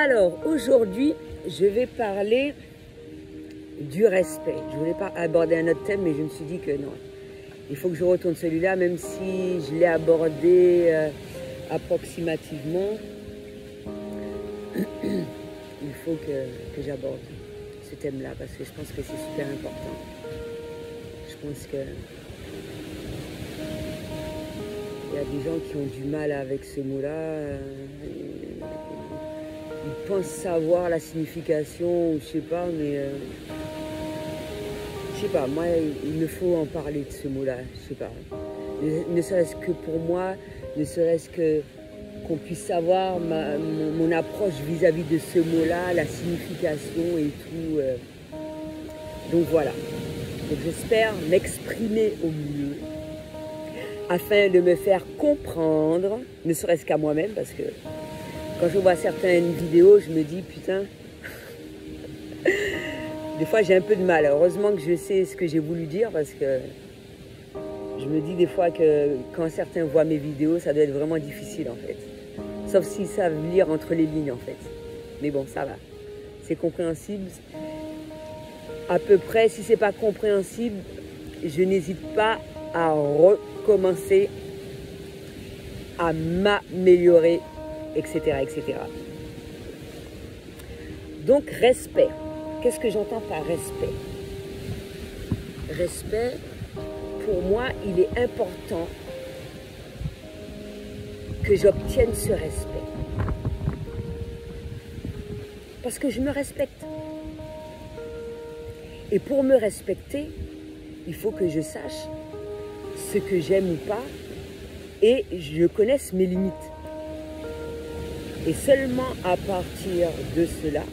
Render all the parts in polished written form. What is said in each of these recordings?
Alors, aujourd'hui, je vais parler du respect. Je voulais pas aborder un autre thème, mais je me suis dit que non. Il faut que je retourne celui-là, même si je l'ai abordé approximativement. Il faut que j'aborde ce thème-là, parce que je pense que c'est super important. Je pense que il y a des gens qui ont du mal avec ce mot-là. Ils pensent savoir la signification, je sais pas, mais je sais pas, moi, il me faut en parler de ce mot-là, je sais pas. Ne serait-ce que pour moi, ne serait-ce que qu'on puisse savoir mon approche vis-à-vis de ce mot-là, la signification et tout. Donc voilà. Donc j'espère m'exprimer au mieux afin de me faire comprendre, ne serait-ce qu'à moi-même, parce que quand je vois certaines vidéos, je me dis putain, des fois j'ai un peu de mal. Heureusement que je sais ce que j'ai voulu dire, parce que je me dis des fois que quand certains voient mes vidéos, ça doit être vraiment difficile en fait. Sauf s'ils savent lire entre les lignes en fait. Mais bon, ça va. C'est compréhensible. À peu près, si c'est pas compréhensible, je n'hésite pas à recommencer, à m'améliorer, etc., etc. Donc, respect. Qu'est-ce que j'entends par respect? Respect, pour moi, il est important que j'obtienne ce respect. Parce que je me respecte. Et pour me respecter, il faut que je sache ce que j'aime ou pas et je connaisse mes limites. Et seulement à partir de cela,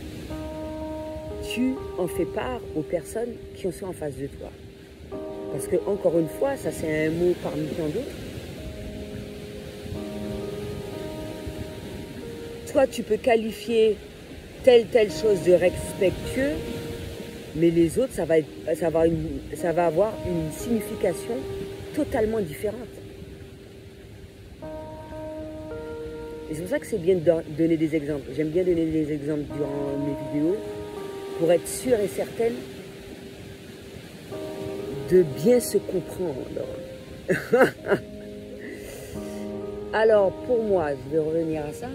tu en fais part aux personnes qui sont en face de toi. Parce que, encore une fois, ça c'est un mot parmi tant d'autres. Toi, tu peux qualifier telle chose de respectueux, mais les autres, ça va avoir une signification totalement différente. Et c'est pour ça que c'est bien de donner des exemples. J'aime bien donner des exemples durant mes vidéos pour être sûre et certaine de bien se comprendre. Alors, pour moi, je vais revenir à ça.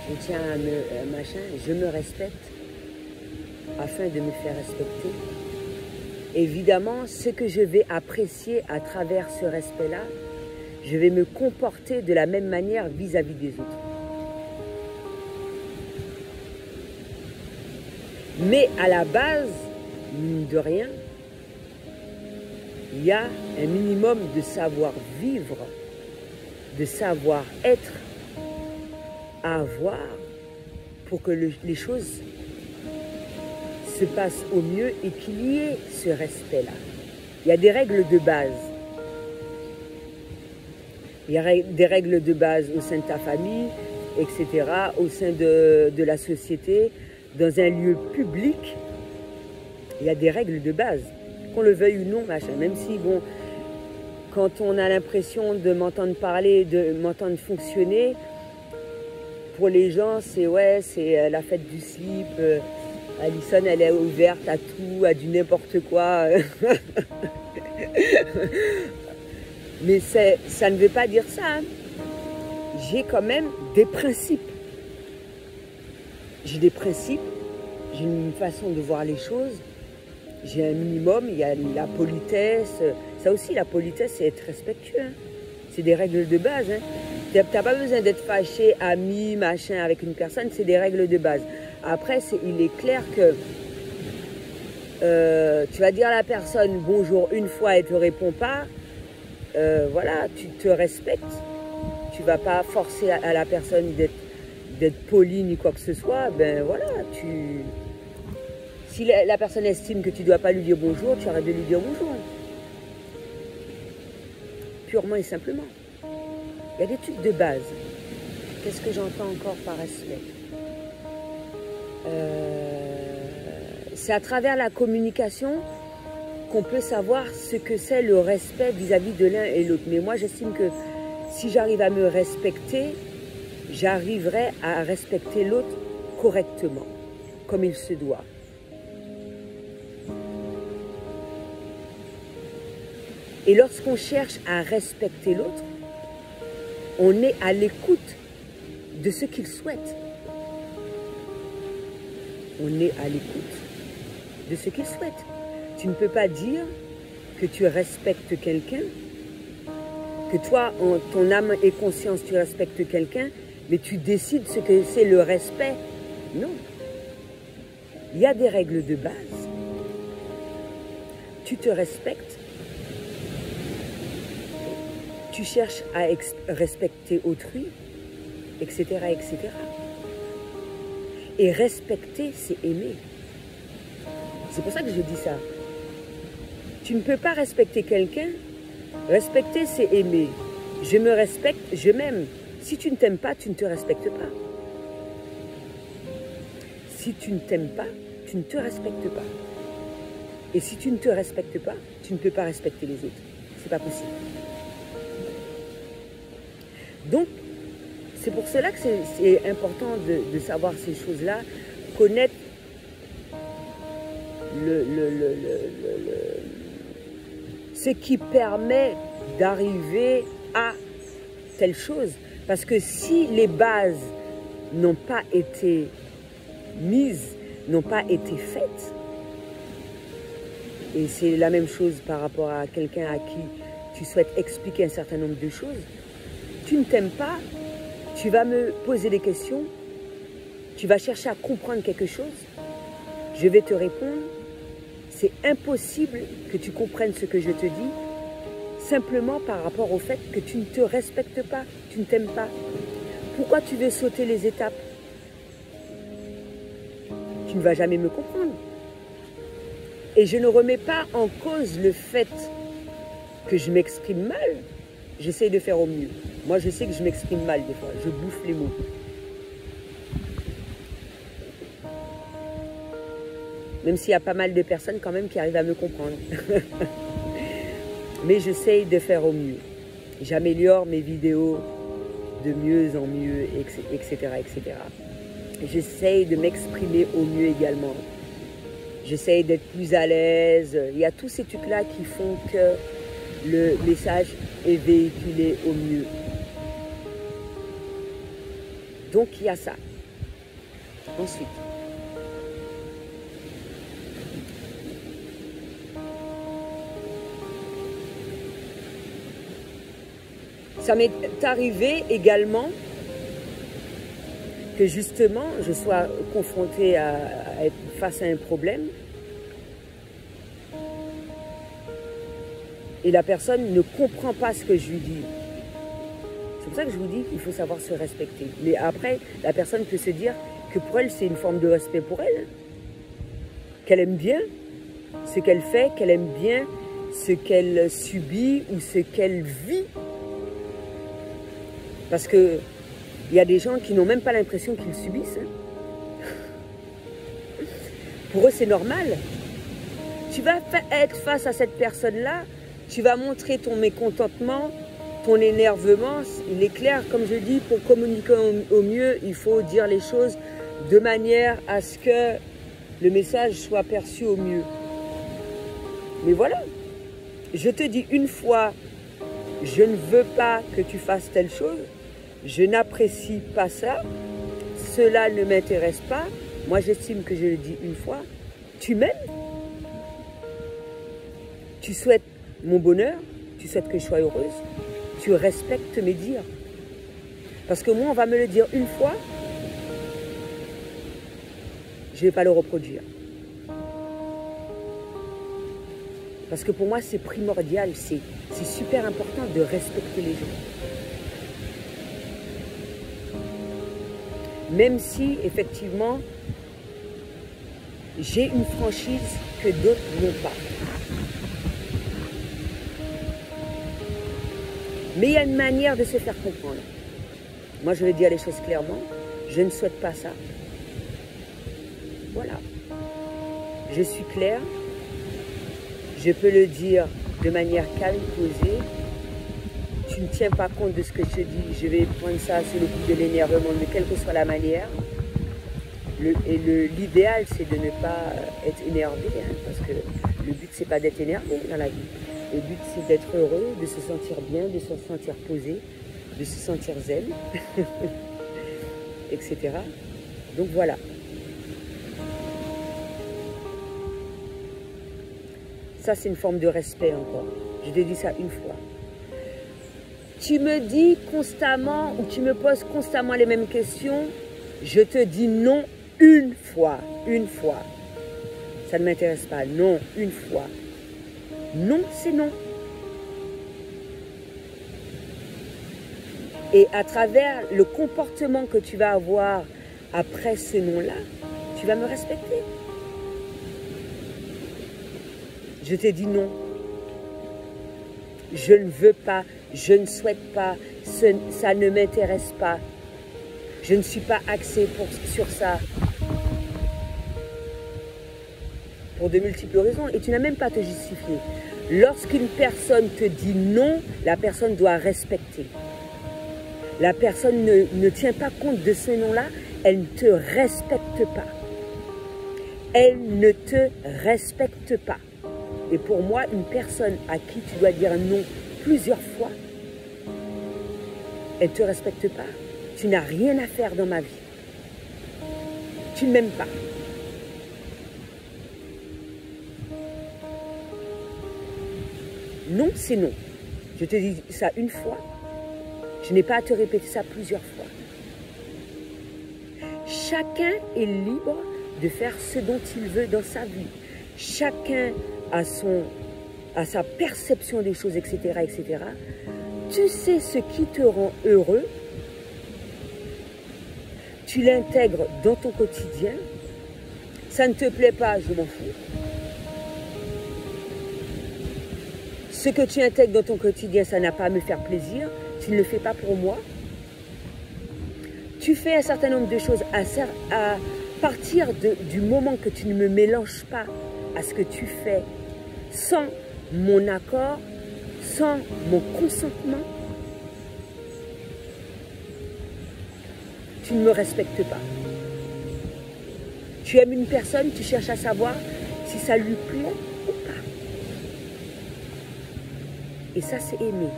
Je tiens je me respecte afin de me faire respecter. Évidemment, ce que je vais apprécier à travers ce respect-là, je vais me comporter de la même manière vis-à-vis des autres. Mais à la base, mine de rien, il y a un minimum de savoir-vivre, de savoir-être à avoir pour que les choses se passent au mieux et qu'il y ait ce respect-là. Il y a des règles de base. Il y a des règles de base au sein de ta famille, etc., au sein de la société, dans un lieu public. Il y a des règles de base, qu'on le veuille ou non, machin. Même si, bon, quand on a l'impression de m'entendre parler, de m'entendre fonctionner, pour les gens, c'est la fête du slip. Alison, elle est ouverte à tout, à du n'importe quoi. Mais ça ne veut pas dire ça. Hein. J'ai quand même des principes. J'ai des principes, j'ai une façon de voir les choses. J'ai un minimum, il y a la politesse. Ça aussi, la politesse, c'est être respectueux. Hein. C'est des règles de base. Hein. Tu n'as pas besoin d'être fâché, ami, machin avec une personne, c'est des règles de base. Après, il est clair que tu vas dire à la personne bonjour une fois et elle ne te répond pas. Voilà, tu te respectes. Tu ne vas pas forcer à la personne d'être poli ni quoi que ce soit. Ben voilà, si la personne estime que tu ne dois pas lui dire bonjour, tu arrêtes de lui dire bonjour. Purement et simplement. Il y a des trucs de base. Qu'est-ce que j'entends encore par respect? C'est à travers la communication qu'on peut savoir ce que c'est le respect vis-à-vis de l'un et l'autre. Mais moi, j'estime que si j'arrive à me respecter, j'arriverai à respecter l'autre correctement, comme il se doit. Et lorsqu'on cherche à respecter l'autre, on est à l'écoute de ce qu'il souhaite. On est à l'écoute de ce qu'il souhaite. Tu ne peux pas dire que tu respectes quelqu'un, que toi, en ton âme et conscience, tu respectes quelqu'un, mais tu décides ce que c'est le respect. Non. Il y a des règles de base. Tu te respectes. Tu cherches à respecter autrui, etc., etc. Et respecter, c'est aimer. C'est pour ça que je dis ça. Tu ne peux pas respecter quelqu'un. Respecter, c'est aimer. Je me respecte, je m'aime. Si tu ne t'aimes pas, tu ne te respectes pas. Si tu ne t'aimes pas, tu ne te respectes pas. Et si tu ne te respectes pas, tu ne peux pas respecter les autres. C'est pas possible. Donc, c'est pour cela que c'est important de savoir ces choses-là, connaître ce qui permet d'arriver à telle chose. Parce que si les bases n'ont pas été mises, n'ont pas été faites, et c'est la même chose par rapport à quelqu'un à qui tu souhaites expliquer un certain nombre de choses, tu ne t'aimes pas, tu vas me poser des questions, tu vas chercher à comprendre quelque chose, je vais te répondre. C'est impossible que tu comprennes ce que je te dis, simplement par rapport au fait que tu ne te respectes pas, tu ne t'aimes pas. Pourquoi tu veux sauter les étapes? Tu ne vas jamais me comprendre. Et je ne remets pas en cause le fait que je m'exprime mal. J'essaie de faire au mieux. Moi, je sais que je m'exprime mal des fois. Je bouffe les mots. Même s'il y a pas mal de personnes quand même qui arrivent à me comprendre. Mais j'essaie de faire au mieux. J'améliore mes vidéos de mieux en mieux, etc., etc. J'essaie de m'exprimer au mieux également. J'essaie d'être plus à l'aise. Il y a tous ces trucs-là qui font que le message est véhiculé au mieux. Donc, il y a ça. Ensuite, ça m'est arrivé également que justement, je sois confrontée à être face à un problème et la personne ne comprend pas ce que je lui dis. C'est pour ça que je vous dis qu'il faut savoir se respecter. Mais après, la personne peut se dire que pour elle, c'est une forme de respect pour elle. Qu'elle aime bien ce qu'elle fait, qu'elle aime bien ce qu'elle subit ou ce qu'elle vit. Parce que il y a des gens qui n'ont même pas l'impression qu'ils subissent. Pour eux, c'est normal. Tu vas être face à cette personne-là, tu vas montrer ton mécontentement, ton énervement. Il est clair, comme je dis, pour communiquer au mieux, il faut dire les choses de manière à ce que le message soit perçu au mieux. Mais voilà, je te dis une fois, je ne veux pas que tu fasses telle chose, je n'apprécie pas ça, cela ne m'intéresse pas, moi j'estime que je le dis une fois, tu m'aimes, tu souhaites mon bonheur, tu souhaites que je sois heureuse, tu respectes mes dires. Parce que moi on va me le dire une fois, je ne vais pas le reproduire. Parce que pour moi c'est primordial, c'est super important de respecter les gens. Même si, effectivement, j'ai une franchise que d'autres n'ont pas. Mais il y a une manière de se faire comprendre. Moi, je vais dire les choses clairement. Je ne souhaite pas ça. Voilà. Je suis claire. Je peux le dire de manière calme, posée. Tu tu ne tiens pas compte de ce que je te dis, je vais prendre ça sur le coup de l'énervement, de quelle que soit la manière. L'idéal, c'est de ne pas être énervé, hein, parce que le but, c'est pas d'être énervé dans la vie. Le but, c'est d'être heureux, de se sentir bien, de se sentir posé, de se sentir zen, etc. Donc voilà. Ça, c'est une forme de respect encore. Je te dis ça une fois. Tu me dis constamment, ou tu me poses constamment les mêmes questions, je te dis non une fois. Une fois. Ça ne m'intéresse pas. Non, une fois. Non, c'est non. Et à travers le comportement que tu vas avoir après ce non-là, tu vas me respecter. Je t'ai dit non. Je ne veux pas, je ne souhaite pas, ça ne m'intéresse pas. Je ne suis pas axée sur ça. Pour de multiples raisons. Et tu n'as même pas à te justifier. Lorsqu'une personne te dit non, la personne doit respecter. La personne ne tient pas compte de ce non-là, elle ne te respecte pas. Elle ne te respecte pas. Et pour moi, une personne à qui tu dois dire non plusieurs fois, elle ne te respecte pas. Tu n'as rien à faire dans ma vie. Tu ne m'aimes pas. Non, c'est non. Je te dis ça une fois. Je n'ai pas à te répéter ça plusieurs fois. Chacun est libre de faire ce dont il veut dans sa vie. Chacun a sa perception des choses, etc., etc. Tu sais ce qui te rend heureux. Tu l'intègres dans ton quotidien. Ça ne te plaît pas, je m'en fous. Ce que tu intègres dans ton quotidien, ça n'a pas à me faire plaisir. Tu ne le fais pas pour moi. Tu fais un certain nombre de choses à partir du moment que tu ne me mélanges pas à ce que tu fais sans mon accord, sans mon consentement. Tu ne me respectes pas. Tu aimes une personne, tu cherches à savoir si ça lui plaît ou pas. Et ça, c'est aimer.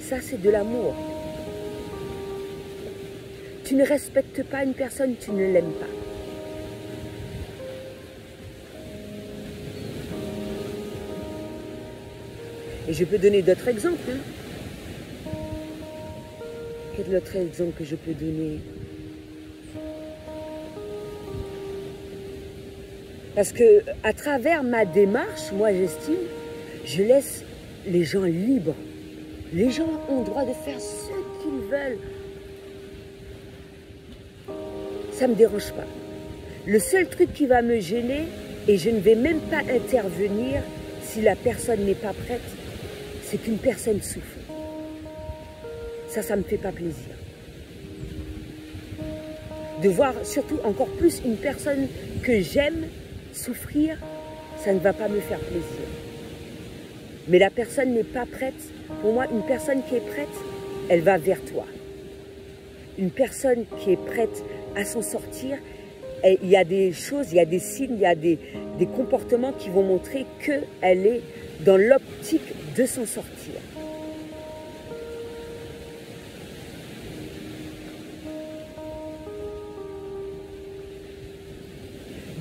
Ça, c'est de l'amour. Tu ne respectes pas une personne, tu ne l'aimes pas. Et je peux donner d'autres exemples. Hein. Quel autre exemple que je peux donner? Parce que à travers ma démarche, moi j'estime, je laisse les gens libres. Les gens ont le droit de faire ce qu'ils veulent. Ça ne me dérange pas. Le seul truc qui va me gêner, et je ne vais même pas intervenir si la personne n'est pas prête, c'est qu'une personne souffre. Ça ne me fait pas plaisir. De voir surtout encore plus une personne que j'aime souffrir, ça ne va pas me faire plaisir. Mais la personne n'est pas prête. Pour moi, une personne qui est prête, elle va vers toi. Une personne qui est prête à s'en sortir, il y a des choses, il y a des signes, il y a des comportements qui vont montrer qu'elle est dans l'optique de s'en sortir.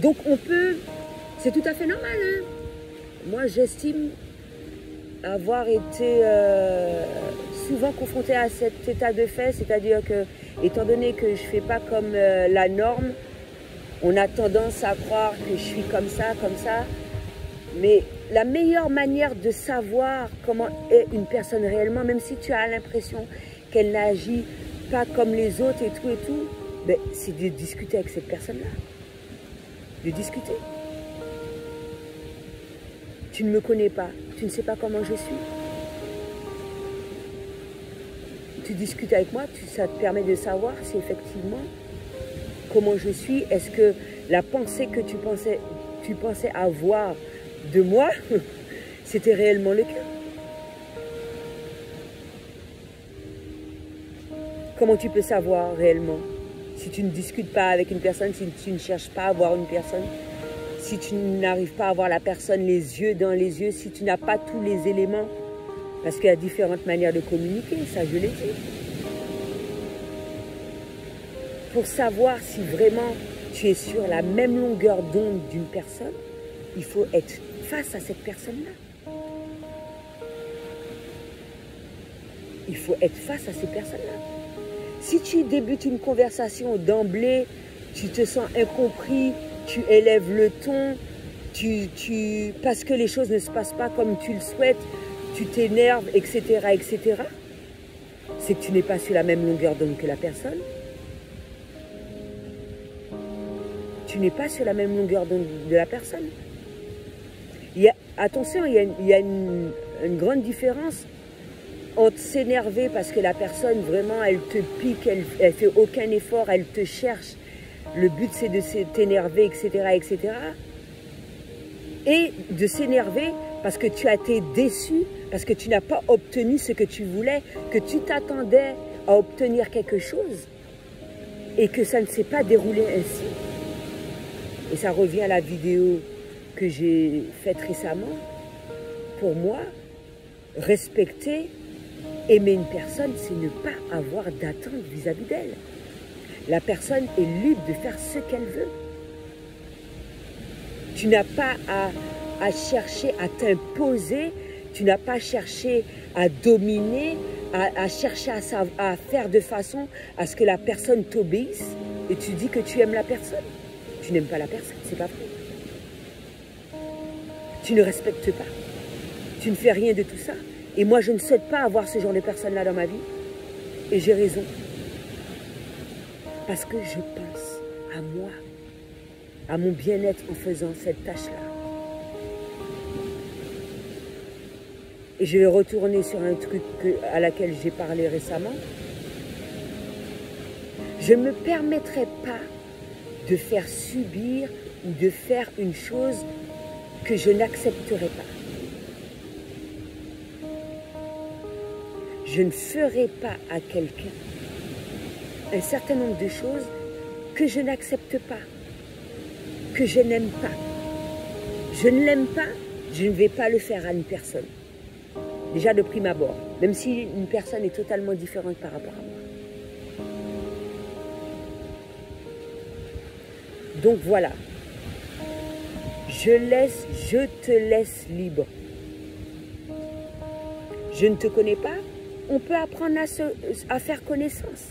Donc on peut, c'est tout à fait normal. Hein? Moi j'estime avoir été souvent confrontée à cet état de fait, c'est-à-dire que, étant donné que je ne fais pas comme la norme, on a tendance à croire que je suis comme ça, mais la meilleure manière de savoir comment est une personne réellement, même si tu as l'impression qu'elle n'agit pas comme les autres et tout, ben, c'est de discuter avec cette personne-là. De discuter. Tu ne me connais pas, tu ne sais pas comment je suis. Tu discutes avec moi, ça te permet de savoir si effectivement comment je suis. Est-ce que la pensée que tu pensais avoir de moi, c'était réellement le cas. Comment tu peux savoir réellement? Si tu ne discutes pas avec une personne, si tu ne cherches pas à voir une personne, si tu n'arrives pas à voir la personne les yeux dans les yeux, si tu n'as pas tous les éléments, parce qu'il y a différentes manières de communiquer, ça je l'ai dit. Pour savoir si vraiment tu es sur la même longueur d'onde d'une personne, il faut être face à cette personne-là. Il faut être face à ces personnes-là. Si tu débutes une conversation d'emblée, tu te sens incompris, tu élèves le ton, parce que les choses ne se passent pas comme tu le souhaites, tu t'énerves, etc., etc., c'est que tu n'es pas sur la même longueur d'onde que la personne. Tu n'es pas sur la même longueur d'onde de la personne. Attention, il y a une grande différence entre s'énerver parce que la personne, vraiment, elle te pique, elle fait aucun effort, elle te cherche. Le but, c'est de t'énerver, etc., etc. Et de s'énerver parce que tu as été déçu, parce que tu n'as pas obtenu ce que tu voulais, que tu t'attendais à obtenir quelque chose et que ça ne s'est pas déroulé ainsi. Et ça revient à la vidéo que j'ai faite récemment. Pour moi, respecter, aimer une personne, c'est ne pas avoir d'attente vis-à-vis d'elle. La personne est libre de faire ce qu'elle veut. Tu n'as pas à chercher à t'imposer, tu n'as pas cherché à dominer, à chercher à faire de façon à ce que la personne t'obéisse et tu dis que tu aimes la personne. Tu n'aimes pas la personne, c'est pas vrai. Tu ne respectes pas. Tu ne fais rien de tout ça. Et moi, je ne souhaite pas avoir ce genre de personne-là dans ma vie. Et j'ai raison. Parce que je pense à moi, à mon bien-être en faisant cette tâche-là. Et je vais retourner sur un truc à laquelle j'ai parlé récemment. Je ne me permettrai pas de faire subir ou de faire une chose que je n'accepterai pas. Je ne ferai pas à quelqu'un un certain nombre de choses que je n'accepte pas, que je n'aime pas. Je ne l'aime pas, je ne vais pas le faire à une personne. Déjà de prime abord, même si une personne est totalement différente par rapport à moi. Donc voilà, je te laisse libre. Je ne te connais pas, on peut apprendre à faire connaissance.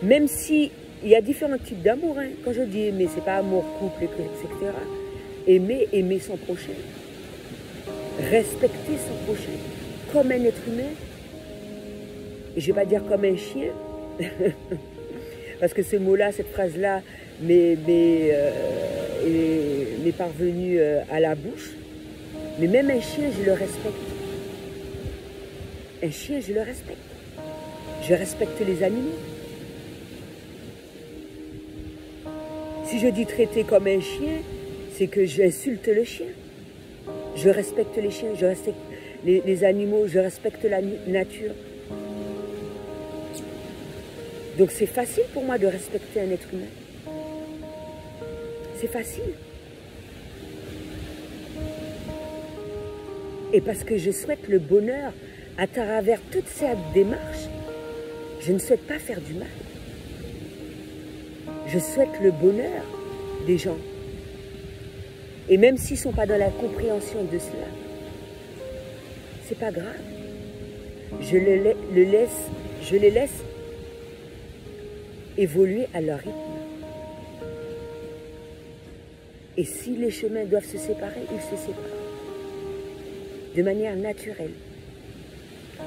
Même si il y a différents types d'amour. Hein. Quand je dis aimer, ce n'est pas amour, couple, etc. Aimer son prochain. Respecter son prochain. Comme un être humain. Et je ne vais pas dire comme un chien. Parce que ce mot-là, cette phrase-là, m'est parvenue à la bouche. Mais même un chien, je le respecte. Un chien, je le respecte. Je respecte les animaux. Si je dis traiter comme un chien, c'est que j'insulte le chien. Je respecte les chiens, je respecte les animaux, je respecte la nature. Donc c'est facile pour moi de respecter un être humain. C'est facile. Et parce que je souhaite le bonheur à travers toute cette démarche, je ne souhaite pas faire du mal. Je souhaite le bonheur des gens. Et même s'ils ne sont pas dans la compréhension de cela, c'est pas grave. Je les laisse évoluer à leur rythme. Et si les chemins doivent se séparer, ils se séparent. De manière naturelle.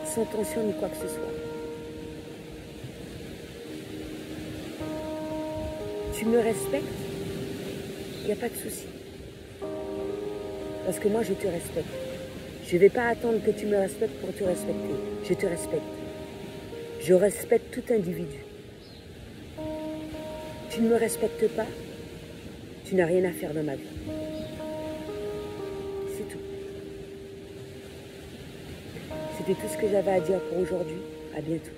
Sans tension ni quoi que ce soit. Tu me respectes, il n'y a pas de souci. Parce que moi, je te respecte. Je ne vais pas attendre que tu me respectes pour te respecter. Je te respecte. Je respecte tout individu. Tu ne me respectes pas, tu n'as rien à faire dans ma vie. C'est tout. tout ce que j'avais à dire pour aujourd'hui. À bientôt.